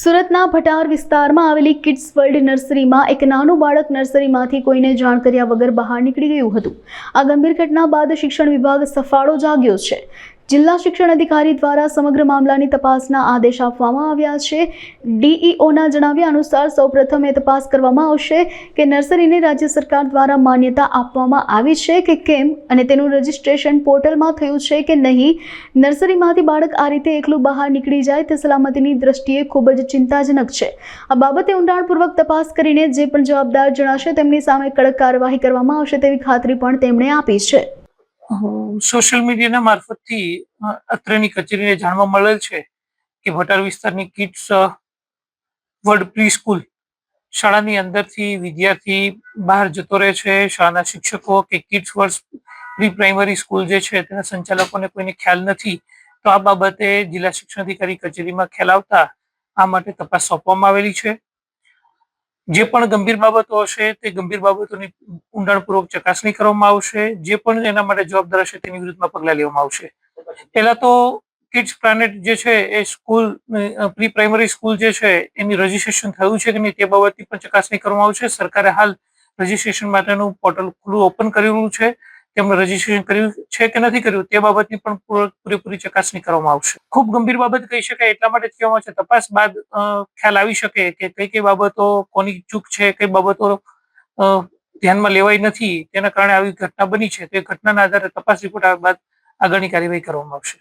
સુરતના ભટાર વિસ્તારમાં આવેલી કિડ્સ વર્લ્ડ નર્સરીમાં એક નાનું બાળક નર્સરીમાંથી કોઈને જાણ કર્યા વગર બહાર નીકળી ગયું હતું। આ ગંભીર ઘટના બાદ શિક્ષણ વિભાગ સફાળો જાગ્યો છે। જિલ્લા શિક્ષણ અધિકારી દ્વારા સમગ્ર મામલાની તપાસના આદેશ આપવામાં આવ્યા છે। ડીઈઓના જણાવ્યા અનુસાર સૌપ્રથમ એ તપાસ કરવામાં આવશે કે નર્સરીને રાજ્ય સરકાર દ્વારા માન્યતા આપવામાં આવી છે કે કેમ અને તેનું રજિસ્ટ્રેશન પોર્ટલમાં થયું છે કે નહીં। નર્સરીમાંથી બાળક આ રીતે એકલું બહાર નીકળી જાય તે સલામતીની દ્રષ્ટિએ ખૂબ જ ચિંતાજનક છે। આ બાબતે ઊંડાણપૂર્વક તપાસ કરીને જે પણ જવાબદાર જણાશે તેમની સામે કડક કાર્યવાહી કરવામાં આવશે તેવી ખાતરી પણ તેમણે આપી છે। સોશિયલ મીડિયાના મારફતથી અત્રેની કચેરીને જાણવા મળેલ છે કે ભટાર વિસ્તારની કિડ્સ વર્લ્ડ પ્રી સ્કૂલ શાળાની અંદરથી વિદ્યાર્થી બહાર જતો રહે છે। શાળાના શિક્ષકો કે kids world pre primary school જે છે તેના સંચાલકોને કોઈને ખ્યાલ નથી, તો આ બાબતે જિલ્લા શિક્ષણ અધિકારી કચેરીમાં ખ્યાલ આવતા આ માટે તપાસ સોંપવામાં આવેલી છે। જે પણ ગંભીર બાબતો હશે તે ગંભીર બાબતોની ઊંડાણપૂર્વક ચકાસણી કરવામાં આવશે। જે પણ એના માટે જવાબદાર હશે તેની વિરુદ્ધમાં પગલાં લેવામાં આવશે। પહેલા તો કિડ્સ પ્લાનેટ જે છે એ સ્કૂલ પ્રી પ્રાઇમરી સ્કૂલ જે છે એની રજીસ્ટ્રેશન થયું છે કે નહીં તે બાબતની પણ ચકાસણી કરવામાં આવશે। સરકારે હાલ રજીસ્ટ્રેશન માટેનું પોર્ટલ ખુલ્લું ઓપન કરેલું છે, તેમણે રજીસ્ટ્રેશન કર્યું છે કે નથી કર્યું તે બાબતની પણ પૂરેપૂરી ચકાસણી કરવામાં આવશે। ખૂબ ગંભીર બાબત કહી શકાય એટલા માટે કહેવામાં છે તપાસ બાદ ખ્યાલ આવી શકે કે કઈ બાબતો કોની ચૂક છે, કઈ બાબતો ધ્યાનમાં લેવાઈ નથી, તેના કારણે આવી ઘટના બની છે। તે ઘટનાના આધારે તપાસ રિપોર્ટ આવ્યા બાદ આગળની કાર્યવાહી કરવામાં આવશે।